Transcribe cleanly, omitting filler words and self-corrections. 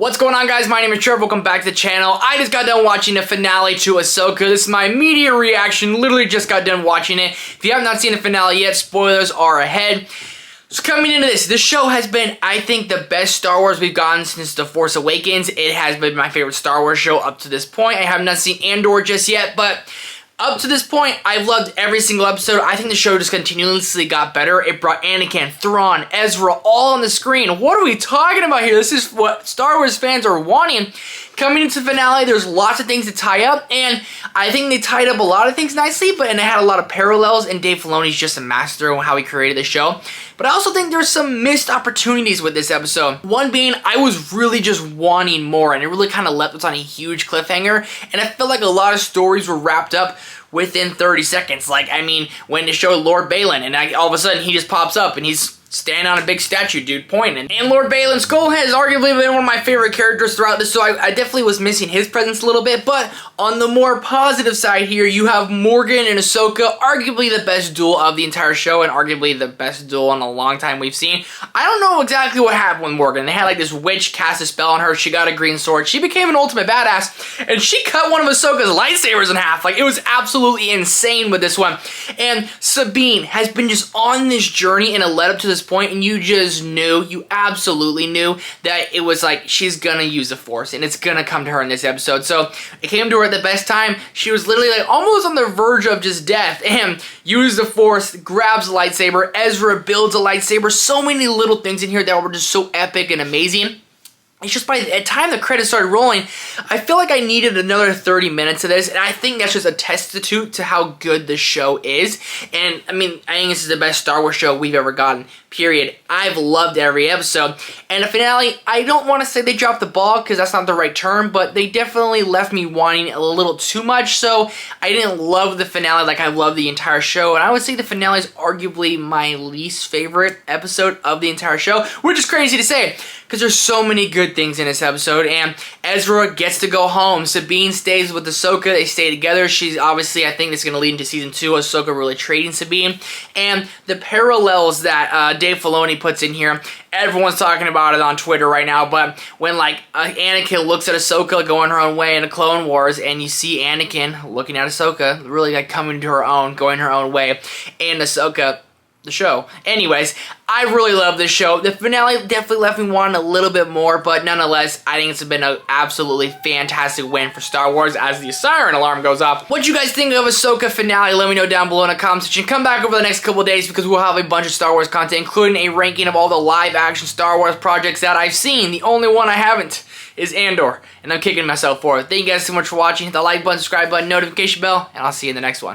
What's going on, guys? My name is Trevor. Welcome back to the channel. I just got done watching the finale to Ahsoka. This is my immediate reaction. Literally just got done watching it. If you have not seen the finale yet, spoilers are ahead. So coming into this show has been, I think, the best Star Wars we've gotten since The Force Awakens. It has been my favorite Star Wars show up to this point. I have not seen Andor just yet, but up to this point, I've loved every single episode. I think the show just continuously got better. It brought Anakin, Thrawn, Ezra all on the screen. What are we talking about here? This is what Star Wars fans are wanting. Coming into the finale, there's lots of things to tie up, and I think they tied up a lot of things nicely, and it had a lot of parallels, and Dave Filoni's just a master on how he created the show. But I also think there's some missed opportunities with this episode. One being, I was really just wanting more, and it really kind of left us on a huge cliffhanger, and I felt like a lot of stories were wrapped up within 30 seconds. Like, I mean, when they showed Lord Balin, and all of a sudden he just pops up, and he's standing on a big statue, dude, pointing. And Lord Balin Skull has arguably been one of my favorite characters throughout this, so I definitely was missing his presence a little bit. But on the more positive side here, you have Morgan and Ahsoka, arguably the best duel of the entire show, and arguably the best duel in a long time we've seen. I don't know exactly what happened with Morgan. They had like this witch cast a spell on her, she got a green sword, she became an ultimate badass, and she cut one of Ahsoka's lightsabers in half. Like, it was absolutely insane with this one. And Sabine has been just on this journey, and it led up to this point, and you just knew, you absolutely knew that it was like, she's gonna use the Force, and it's gonna come to her in this episode. So it came to her at the best time. She was literally like almost on the verge of just death, and used the Force, grabs a lightsaber, Ezra builds a lightsaber. So many little things in here that were just so epic and amazing. It's just by the time the credits started rolling, I feel like I needed another 30 minutes of this, and I think that's just a testament to how good the show is. And I mean, I think this is the best Star Wars show we've ever gotten, period. I've loved every episode. And the finale, I don't want to say they dropped the ball, because that's not the right term, but they definitely left me wanting a little too much, so I didn't love the finale like I loved the entire show. And I would say the finale is arguably my least favorite episode of the entire show, which is crazy to say, because there's so many good things in this episode. And Ezra gets to go home. Sabine stays with Ahsoka. They stay together. She's obviously, I think this is going to lead into season 2. Ahsoka really trading Sabine. And the parallels that Dave Filoni puts in here, everyone's talking about it on Twitter right now, but when like Anakin looks at Ahsoka going her own way in the Clone Wars, and you see Anakin looking at Ahsoka, really like coming to her own, going her own way, and Ahsoka, the show. Anyways, I really love this show. The finale definitely left me wanting a little bit more, but nonetheless, I think it's been an absolutely fantastic win for Star Wars as the siren alarm goes off. What you guys think of Ahsoka finale? Let me know down below in the comment section. Come back over the next couple of days, because we'll have a bunch of Star Wars content, including a ranking of all the live-action Star Wars projects that I've seen. The only one I haven't is Andor, and I'm kicking myself for it. Thank you guys so much for watching. Hit the like button, subscribe button, notification bell, and I'll see you in the next one.